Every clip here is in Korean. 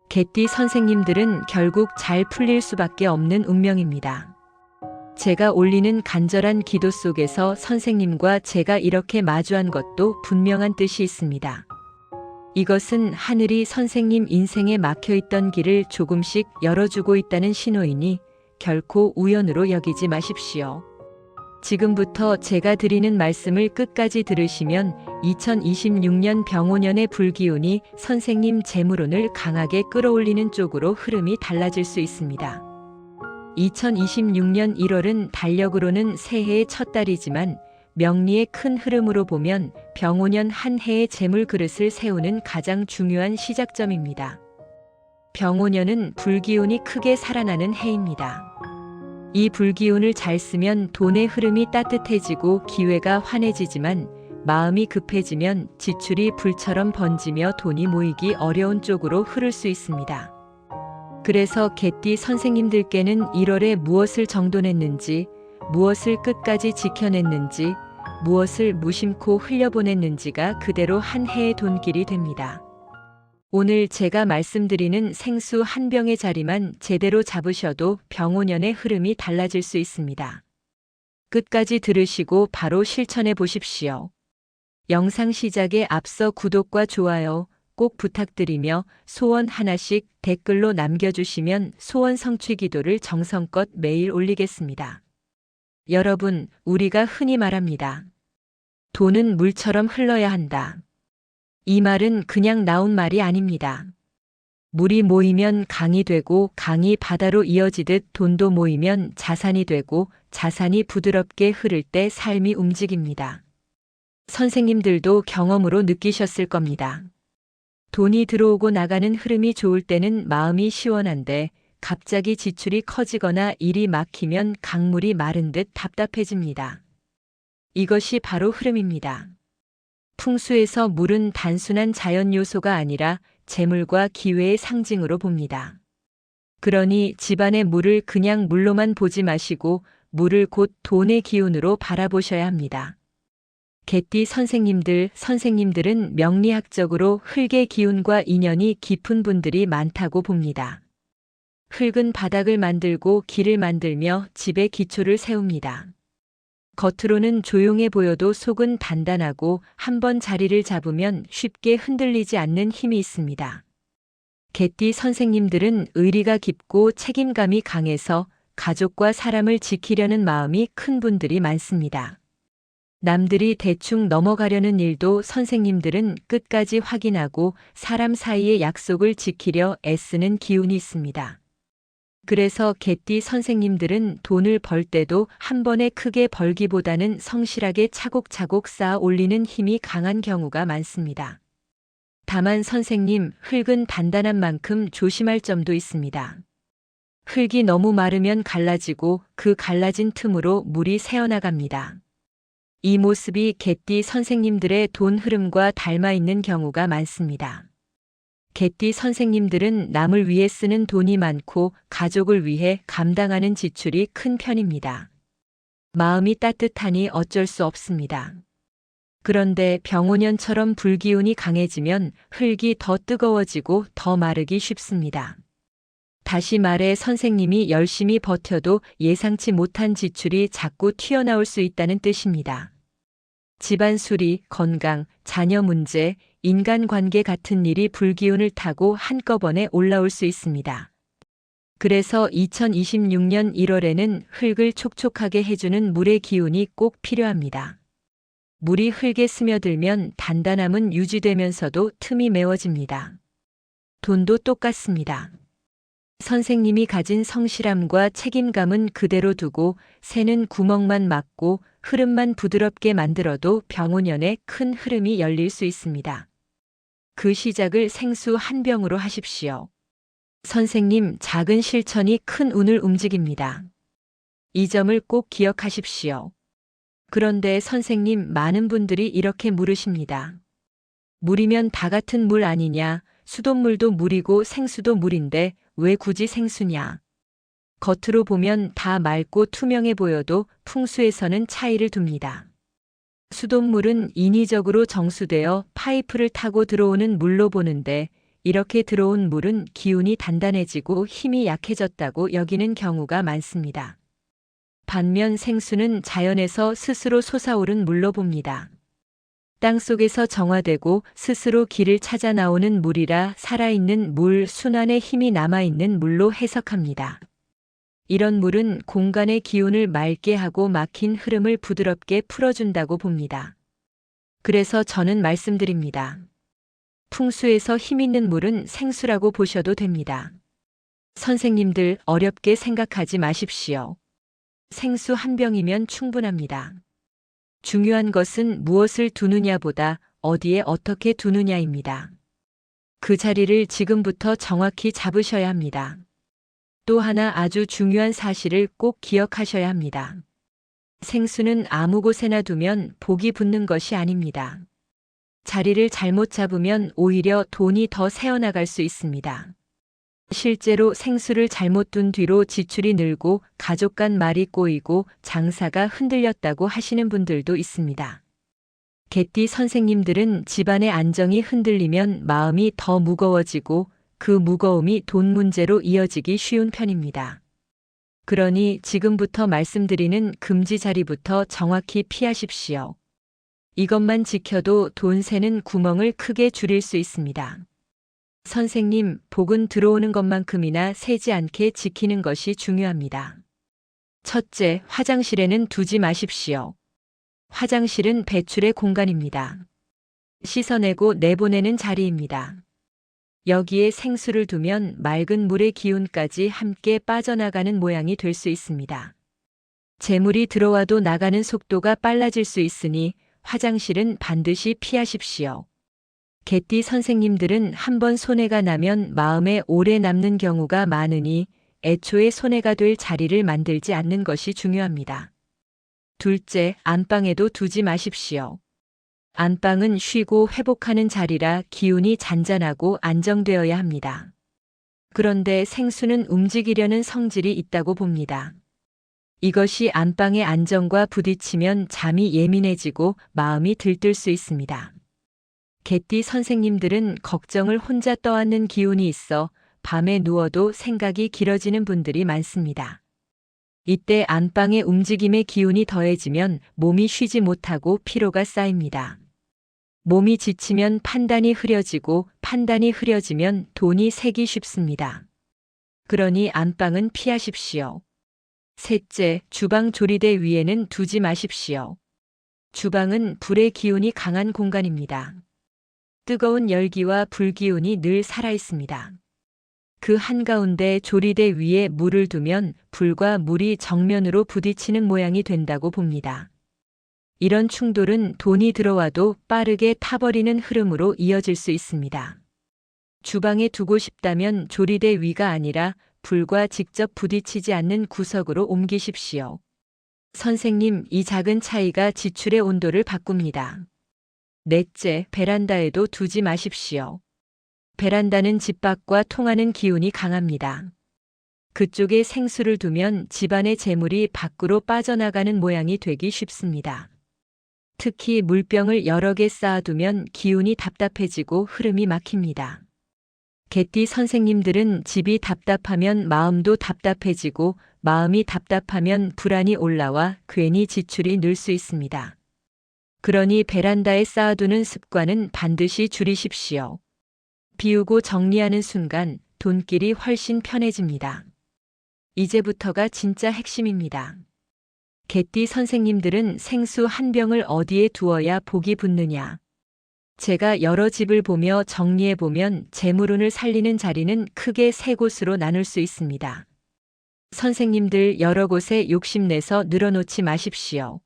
개띠 선생님들은 결국 잘 풀릴 수밖에 없는 운명입니다. 제가 올리는 간절한 기도 속에서 선생님과 제가 이렇게 마주한 것도 분명한 뜻이 있습니다. 이것은 하늘이 선생님 인생에 막혀있던 길을 조금씩 열어주고 있다는 신호이니 결코 우연으로 여기지 마십시오. 지금부터 제가 드리는 말씀을 끝까지 들으시면 2026년 병오년의 불기운이 선생님 재물운을 강하게 끌어올리는 쪽으로 흐름이 달라질 수 있습니다. 2026년 1월은 달력으로는 새해의 첫 달이지만 명리의 큰 흐름으로 보면 병오년 한 해의 재물 그릇을 세우는 가장 중요한 시작점입니다. 병오년은 불기운이 크게 살아나는 해입니다. 이 불기운을 잘 쓰면 돈의 흐름이 따뜻해지고 기회가 환해지지만 마음이 급해지면 지출이 불처럼 번지며 돈이 모이기 어려운 쪽으로 흐를 수 있습니다. 그래서 개띠 선생님들께는 1월에 무엇을 정돈했는지, 무엇을 끝까지 지켜냈는지, 무엇을 무심코 흘려보냈는지가 그대로 한 해의 돈길이 됩니다. 오늘 제가 말씀드리는 생수 한 병의 자리만 제대로 잡으셔도 병오년의 흐름이 달라질 수 있습니다. 끝까지 들으시고 바로 실천해 보십시오. 영상 시작에 앞서 구독과 좋아요 꼭 부탁드리며 소원 하나씩 댓글로 남겨주시면 소원 성취 기도를 정성껏 매일 올리겠습니다. 여러분, 우리가 흔히 말합니다. 돈은 물처럼 흘러야 한다. 이 말은 그냥 나온 말이 아닙니다. 물이 모이면 강이 되고 강이 바다로 이어지듯 돈도 모이면 자산이 되고 자산이 부드럽게 흐를 때 삶이 움직입니다. 선생님들도 경험으로 느끼셨을 겁니다. 돈이 들어오고 나가는 흐름이 좋을 때는 마음이 시원한데 갑자기 지출이 커지거나 일이 막히면 강물이 마른 듯 답답해집니다. 이것이 바로 흐름입니다. 풍수에서 물은 단순한 자연 요소가 아니라 재물과 기회의 상징으로 봅니다. 그러니 집안의 물을 그냥 물로만 보지 마시고 물을 곧 돈의 기운으로 바라보셔야 합니다. 개띠 선생님들은 명리학적으로 흙의 기운과 인연이 깊은 분들이 많다고 봅니다. 흙은 바닥을 만들고 길을 만들며 집의 기초를 세웁니다. 겉으로는 조용해 보여도 속은 단단하고 한번 자리를 잡으면 쉽게 흔들리지 않는 힘이 있습니다. 개띠 선생님들은 의리가 깊고 책임감이 강해서 가족과 사람을 지키려는 마음이 큰 분들이 많습니다. 남들이 대충 넘어가려는 일도 선생님들은 끝까지 확인하고 사람 사이의 약속을 지키려 애쓰는 기운이 있습니다. 그래서 개띠 선생님들은 돈을 벌 때도 한 번에 크게 벌기보다는 성실하게 차곡차곡 쌓아 올리는 힘이 강한 경우가 많습니다. 다만 선생님, 흙은 단단한 만큼 조심할 점도 있습니다. 흙이 너무 마르면 갈라지고 그 갈라진 틈으로 물이 새어나갑니다. 이 모습이 개띠 선생님들의 돈 흐름과 닮아 있는 경우가 많습니다. 개띠 선생님들은 남을 위해 쓰는 돈이 많고 가족을 위해 감당하는 지출이 큰 편입니다. 마음이 따뜻하니 어쩔 수 없습니다. 그런데 병오년처럼 불기운이 강해지면 흙이 더 뜨거워지고 더 마르기 쉽습니다. 다시 말해 선생님이 열심히 버텨도 예상치 못한 지출이 자꾸 튀어나올 수 있다는 뜻입니다. 집안 수리, 건강, 자녀 문제, 인간관계 같은 일이 불기운을 타고 한꺼번에 올라올 수 있습니다. 그래서 2026년 1월에는 흙을 촉촉하게 해주는 물의 기운이 꼭 필요합니다. 물이 흙에 스며들면 단단함은 유지되면서도 틈이 메워집니다. 돈도 똑같습니다. 선생님이 가진 성실함과 책임감은 그대로 두고 새는 구멍만 막고 흐름만 부드럽게 만들어도 병오년에 큰 흐름이 열릴 수 있습니다. 그 시작을 생수 한 병으로 하십시오. 선생님, 작은 실천이 큰 운을 움직입니다. 이 점을 꼭 기억하십시오. 그런데 선생님, 많은 분들이 이렇게 물으십니다. 물이면 다 같은 물 아니냐? 수돗물도 물이고 생수도 물인데 왜 굳이 생수냐? 겉으로 보면 다 맑고 투명해 보여도 풍수에서는 차이를 둡니다. 수돗물은 인위적으로 정수되어 파이프를 타고 들어오는 물로 보는데 이렇게 들어온 물은 기운이 단단해지고 힘이 약해졌다고 여기는 경우가 많습니다. 반면 생수는 자연에서 스스로 솟아오른 물로 봅니다. 땅속에서 정화되고 스스로 길을 찾아 나오는 물이라 살아있는 물, 순환에 힘이 남아있는 물로 해석합니다. 이런 물은 공간의 기운을 맑게 하고 막힌 흐름을 부드럽게 풀어준다고 봅니다. 그래서 저는 말씀드립니다. 풍수에서 힘있는 물은 생수라고 보셔도 됩니다. 선생님들 어렵게 생각하지 마십시오. 생수 한 병이면 충분합니다. 중요한 것은 무엇을 두느냐보다 어디에 어떻게 두느냐입니다. 그 자리를 지금부터 정확히 잡으셔야 합니다. 또 하나 아주 중요한 사실을 꼭 기억하셔야 합니다. 생수는 아무 곳에나 두면 복이 붙는 것이 아닙니다. 자리를 잘못 잡으면 오히려 돈이 더 새어나갈 수 있습니다. 실제로 생수를 잘못 둔 뒤로 지출이 늘고 가족 간 말이 꼬이고 장사가 흔들렸다고 하시는 분들도 있습니다. 개띠 선생님들은 집안의 안정이 흔들리면 마음이 더 무거워지고 그 무거움이 돈 문제로 이어지기 쉬운 편입니다. 그러니 지금부터 말씀드리는 금지 자리부터 정확히 피하십시오. 이것만 지켜도 돈 새는 구멍을 크게 줄일 수 있습니다. 선생님, 복은 들어오는 것만큼이나 새지 않게 지키는 것이 중요합니다. 첫째, 화장실에는 두지 마십시오. 화장실은 배출의 공간입니다. 씻어내고 내보내는 자리입니다. 여기에 생수를 두면 맑은 물의 기운까지 함께 빠져나가는 모양이 될 수 있습니다. 재물이 들어와도 나가는 속도가 빨라질 수 있으니 화장실은 반드시 피하십시오. 개띠 선생님들은 한번 손해가 나면 마음에 오래 남는 경우가 많으니 애초에 손해가 될 자리를 만들지 않는 것이 중요합니다. 둘째, 안방에도 두지 마십시오. 안방은 쉬고 회복하는 자리라 기운이 잔잔하고 안정되어야 합니다. 그런데 생수는 움직이려는 성질이 있다고 봅니다. 이것이 안방의 안정과 부딪히면 잠이 예민해지고 마음이 들뜰 수 있습니다. 개띠 선생님들은 걱정을 혼자 떠안는 기운이 있어 밤에 누워도 생각이 길어지는 분들이 많습니다. 이때 안방의 움직임의 기운이 더해지면 몸이 쉬지 못하고 피로가 쌓입니다. 몸이 지치면 판단이 흐려지고 판단이 흐려지면 돈이 새기 쉽습니다. 그러니 안방은 피하십시오. 셋째, 주방 조리대 위에는 두지 마십시오. 주방은 불의 기운이 강한 공간입니다. 뜨거운 열기와 불기운이 늘 살아있습니다. 그 한가운데 조리대 위에 물을 두면 불과 물이 정면으로 부딪히는 모양이 된다고 봅니다. 이런 충돌은 돈이 들어와도 빠르게 타버리는 흐름으로 이어질 수 있습니다. 주방에 두고 싶다면 조리대 위가 아니라 불과 직접 부딪히지 않는 구석으로 옮기십시오. 선생님, 이 작은 차이가 지출의 온도를 바꿉니다. 넷째, 베란다에도 두지 마십시오. 베란다는 집 밖과 통하는 기운이 강합니다. 그쪽에 생수를 두면 집안의 재물이 밖으로 빠져나가는 모양이 되기 쉽습니다. 특히 물병을 여러 개 쌓아두면 기운이 답답해지고 흐름이 막힙니다. 개띠 선생님들은 집이 답답하면 마음도 답답해지고 마음이 답답하면 불안이 올라와 괜히 지출이 늘 수 있습니다. 그러니 베란다에 쌓아두는 습관은 반드시 줄이십시오. 비우고 정리하는 순간 돈길이 훨씬 편해집니다. 이제부터가 진짜 핵심입니다. 개띠 선생님들은 생수 한 병을 어디에 두어야 복이 붙느냐? 제가 여러 집을 보며 정리해보면 재물운을 살리는 자리는 크게 세 곳으로 나눌 수 있습니다. 선생님들 여러 곳에 욕심내서 늘어놓지 마십시오.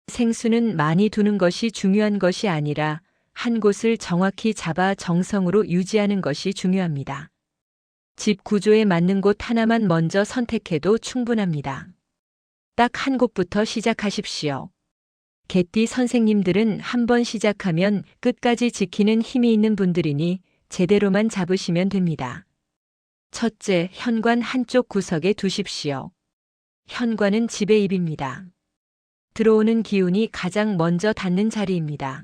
생수는 많이 두는 것이 중요한 것이 아니라 한 곳을 정확히 잡아 정성으로 유지하는 것이 중요합니다. 집 구조에 맞는 곳 하나만 먼저 선택해도 충분합니다. 딱 한 곳부터 시작하십시오. 개띠 선생님들은 한번 시작하면 끝까지 지키는 힘이 있는 분들이니 제대로만 잡으시면 됩니다. 첫째, 현관 한쪽 구석에 두십시오. 현관은 집의 입입니다. 들어오는 기운이 가장 먼저 닿는 자리입니다.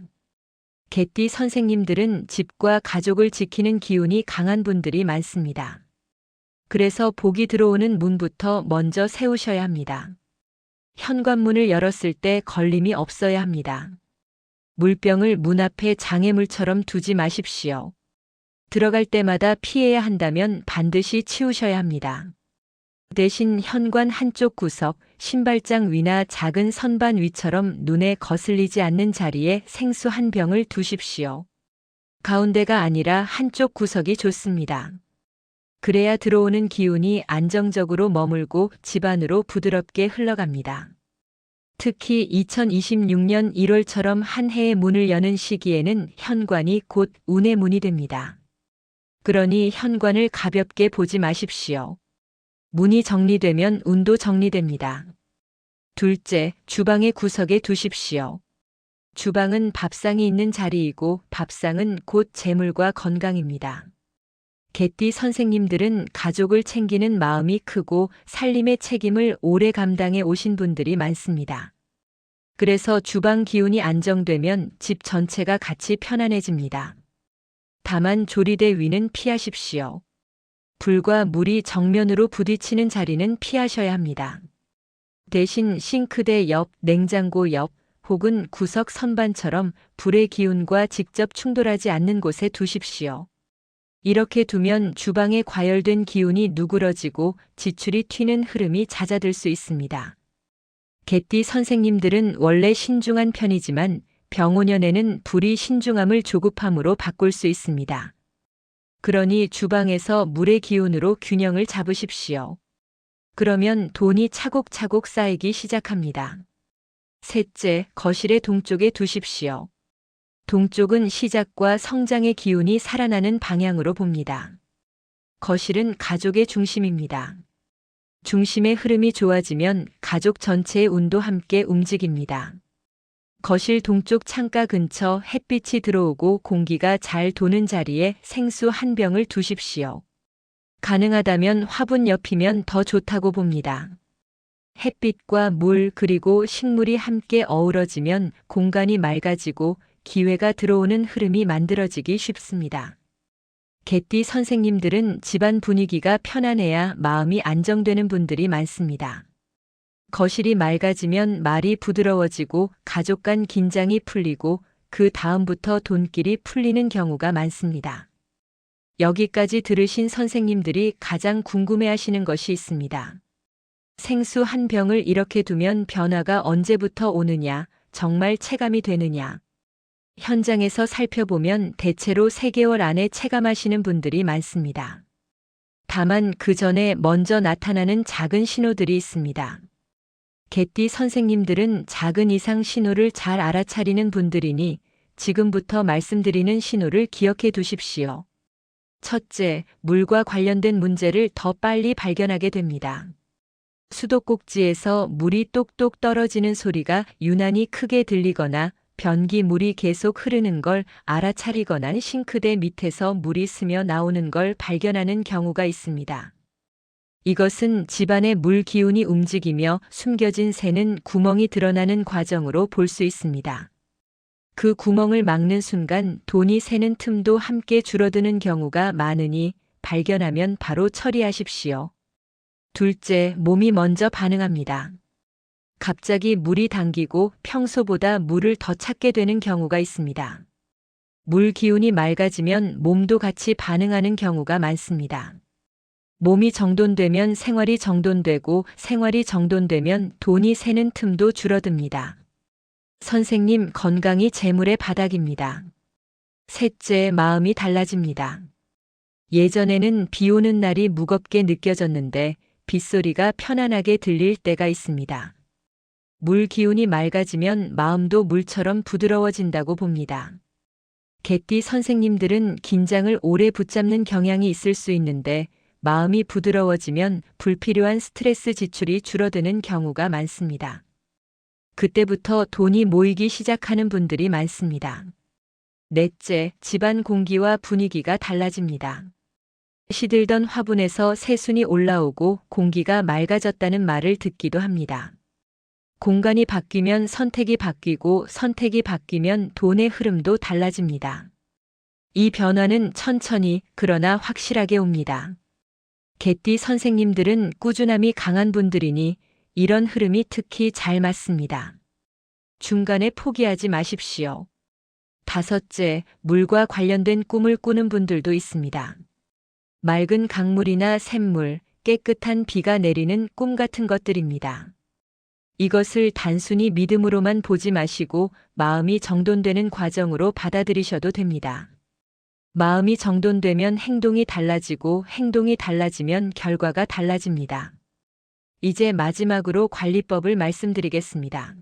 개띠 선생님들은 집과 가족을 지키는 기운이 강한 분들이 많습니다. 그래서 복이 들어오는 문부터 먼저 세우셔야 합니다. 현관문을 열었을 때 걸림이 없어야 합니다. 물병을 문 앞에 장애물처럼 두지 마십시오. 들어갈 때마다 피해야 한다면 반드시 치우셔야 합니다. 대신 현관 한쪽 구석, 신발장 위나 작은 선반 위처럼 눈에 거슬리지 않는 자리에 생수 한 병을 두십시오. 가운데가 아니라 한쪽 구석이 좋습니다. 그래야 들어오는 기운이 안정적으로 머물고 집안으로 부드럽게 흘러갑니다. 특히 2026년 1월처럼 한 해의 문을 여는 시기에는 현관이 곧 운의 문이 됩니다. 그러니 현관을 가볍게 보지 마십시오. 문이 정리되면 운도 정리됩니다. 둘째, 주방의 구석에 두십시오. 주방은 밥상이 있는 자리이고 밥상은 곧 재물과 건강입니다. 개띠 선생님들은 가족을 챙기는 마음이 크고 살림의 책임을 오래 감당해 오신 분들이 많습니다. 그래서 주방 기운이 안정되면 집 전체가 같이 편안해집니다. 다만 조리대 위는 피하십시오. 불과 물이 정면으로 부딪히는 자리는 피하셔야 합니다. 대신 싱크대 옆, 냉장고 옆, 혹은 구석 선반처럼 불의 기운과 직접 충돌하지 않는 곳에 두십시오. 이렇게 두면 주방에 과열된 기운이 누그러지고 지출이 튀는 흐름이 잦아들 수 있습니다. 개띠 선생님들은 원래 신중한 편이지만 병오년에는 불이 신중함을 조급함으로 바꿀 수 있습니다. 그러니 주방에서 물의 기운으로 균형을 잡으십시오. 그러면 돈이 차곡차곡 쌓이기 시작합니다. 셋째, 거실의 동쪽에 두십시오. 동쪽은 시작과 성장의 기운이 살아나는 방향으로 봅니다. 거실은 가족의 중심입니다. 중심의 흐름이 좋아지면 가족 전체의 운도 함께 움직입니다. 거실 동쪽 창가 근처 햇빛이 들어오고 공기가 잘 도는 자리에 생수 한 병을 두십시오. 가능하다면 화분 옆이면 더 좋다고 봅니다. 햇빛과 물 그리고 식물이 함께 어우러지면 공간이 맑아지고 기회가 들어오는 흐름이 만들어지기 쉽습니다. 개띠 선생님들은 집안 분위기가 편안해야 마음이 안정되는 분들이 많습니다. 거실이 맑아지면 말이 부드러워지고 가족 간 긴장이 풀리고 그 다음부터 돈길이 풀리는 경우가 많습니다. 여기까지 들으신 선생님들이 가장 궁금해하시는 것이 있습니다. 생수 한 병을 이렇게 두면 변화가 언제부터 오느냐, 정말 체감이 되느냐. 현장에서 살펴보면 대체로 3개월 안에 체감하시는 분들이 많습니다. 다만 그 전에 먼저 나타나는 작은 신호들이 있습니다. 개띠 선생님들은 작은 이상 신호를 잘 알아차리는 분들이니 지금부터 말씀드리는 신호를 기억해 두십시오. 첫째, 물과 관련된 문제를 더 빨리 발견하게 됩니다. 수도꼭지에서 물이 똑똑 떨어지는 소리가 유난히 크게 들리거나 변기물이 계속 흐르는 걸 알아차리거나 싱크대 밑에서 물이 스며 나오는 걸 발견하는 경우가 있습니다. 이것은 집안의 물 기운이 움직이며 숨겨진 새는 구멍이 드러나는 과정으로 볼 수 있습니다. 그 구멍을 막는 순간 돈이 새는 틈도 함께 줄어드는 경우가 많으니 발견하면 바로 처리하십시오. 둘째, 몸이 먼저 반응합니다. 갑자기 물이 당기고 평소보다 물을 더 찾게 되는 경우가 있습니다. 물 기운이 맑아지면 몸도 같이 반응하는 경우가 많습니다. 몸이 정돈되면 생활이 정돈되고 생활이 정돈되면 돈이 새는 틈도 줄어듭니다. 선생님, 건강이 재물의 바닥입니다. 셋째, 마음이 달라집니다. 예전에는 비 오는 날이 무겁게 느껴졌는데 빗소리가 편안하게 들릴 때가 있습니다. 물 기운이 맑아지면 마음도 물처럼 부드러워진다고 봅니다. 개띠 선생님들은 긴장을 오래 붙잡는 경향이 있을 수 있는데 마음이 부드러워지면 불필요한 스트레스 지출이 줄어드는 경우가 많습니다. 그때부터 돈이 모이기 시작하는 분들이 많습니다. 넷째, 집안 공기와 분위기가 달라집니다. 시들던 화분에서 새순이 올라오고 공기가 맑아졌다는 말을 듣기도 합니다. 공간이 바뀌면 선택이 바뀌고 선택이 바뀌면 돈의 흐름도 달라집니다. 이 변화는 천천히 그러나 확실하게 옵니다. 개띠 선생님들은 꾸준함이 강한 분들이니 이런 흐름이 특히 잘 맞습니다. 중간에 포기하지 마십시오. 다섯째, 물과 관련된 꿈을 꾸는 분들도 있습니다. 맑은 강물이나 샘물, 깨끗한 비가 내리는 꿈 같은 것들입니다. 이것을 단순히 믿음으로만 보지 마시고 마음이 정돈되는 과정으로 받아들이셔도 됩니다. 마음이 정돈되면 행동이 달라지고 행동이 달라지면 결과가 달라집니다. 이제 마지막으로 관리법을 말씀드리겠습니다.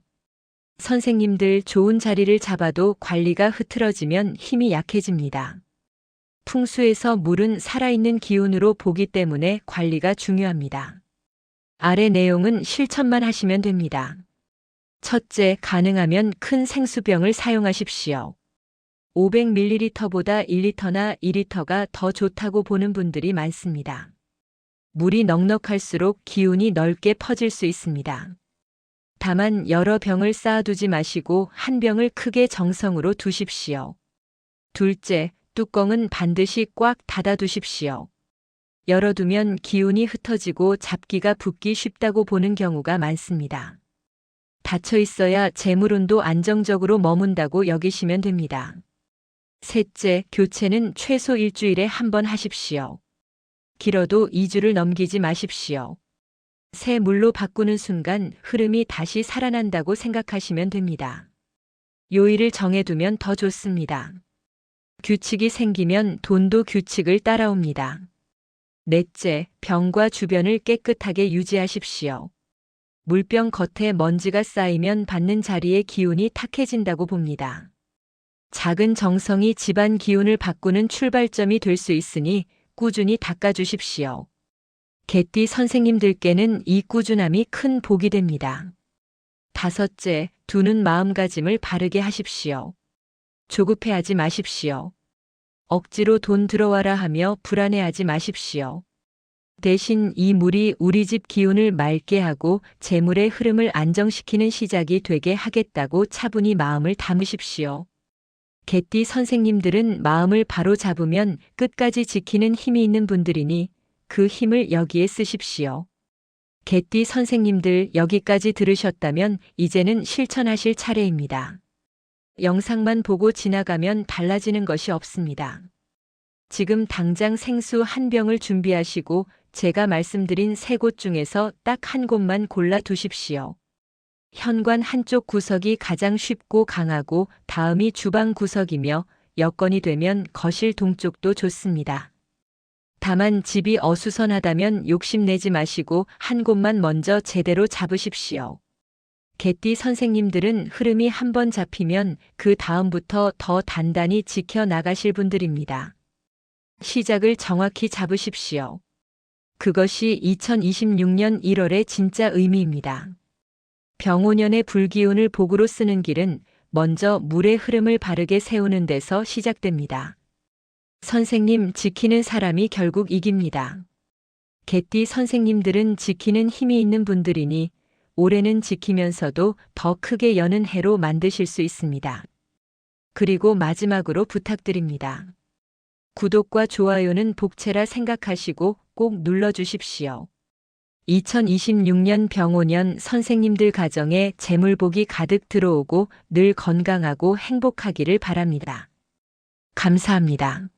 선생님들, 좋은 자리를 잡아도 관리가 흐트러지면 힘이 약해집니다. 풍수에서 물은 살아있는 기운으로 보기 때문에 관리가 중요합니다. 아래 내용은 실천만 하시면 됩니다. 첫째, 가능하면 큰 생수병을 사용하십시오. 500ml보다 1리터나 2리터가 더 좋다고 보는 분들이 많습니다. 물이 넉넉할수록 기운이 넓게 퍼질 수 있습니다. 다만 여러 병을 쌓아두지 마시고 한 병을 크게 정성으로 두십시오. 둘째, 뚜껑은 반드시 꽉 닫아두십시오. 열어두면 기운이 흩어지고 잡기가 붙기 쉽다고 보는 경우가 많습니다. 닫혀 있어야 재물운도 안정적으로 머문다고 여기시면 됩니다. 셋째, 교체는 최소 일주일에 한 번 하십시오. 길어도 2주를 넘기지 마십시오. 새 물로 바꾸는 순간 흐름이 다시 살아난다고 생각하시면 됩니다. 요일을 정해두면 더 좋습니다. 규칙이 생기면 돈도 규칙을 따라옵니다. 넷째, 병과 주변을 깨끗하게 유지하십시오. 물병 겉에 먼지가 쌓이면 받는 자리에 기운이 탁해진다고 봅니다. 작은 정성이 집안 기운을 바꾸는 출발점이 될 수 있으니 꾸준히 닦아주십시오. 개띠 선생님들께는 이 꾸준함이 큰 복이 됩니다. 다섯째, 두는 마음가짐을 바르게 하십시오. 조급해하지 마십시오. 억지로 돈 들어와라 하며 불안해하지 마십시오. 대신 이 물이 우리 집 기운을 맑게 하고 재물의 흐름을 안정시키는 시작이 되게 하겠다고 차분히 마음을 담으십시오. 개띠 선생님들은 마음을 바로 잡으면 끝까지 지키는 힘이 있는 분들이니 그 힘을 여기에 쓰십시오. 개띠 선생님들, 여기까지 들으셨다면 이제는 실천하실 차례입니다. 영상만 보고 지나가면 달라지는 것이 없습니다. 지금 당장 생수 한 병을 준비하시고 제가 말씀드린 세 곳 중에서 딱 한 곳만 골라 두십시오. 현관 한쪽 구석이 가장 쉽고 강하고 다음이 주방 구석이며 여건이 되면 거실 동쪽도 좋습니다. 다만 집이 어수선하다면 욕심내지 마시고 한 곳만 먼저 제대로 잡으십시오. 개띠 선생님들은 흐름이 한번 잡히면 그 다음부터 더 단단히 지켜나가실 분들입니다. 시작을 정확히 잡으십시오. 그것이 2026년 1월의 진짜 의미입니다. 병오년의 불기운을 복으로 쓰는 길은 먼저 물의 흐름을 바르게 세우는 데서 시작됩니다. 선생님, 지키는 사람이 결국 이깁니다. 개띠 선생님들은 지키는 힘이 있는 분들이니 올해는 지키면서도 더 크게 여는 해로 만드실 수 있습니다. 그리고 마지막으로 부탁드립니다. 구독과 좋아요는 복채라 생각하시고 꼭 눌러주십시오. 2026년 병오년 선생님들 가정에 재물복이 가득 들어오고 늘 건강하고 행복하기를 바랍니다. 감사합니다.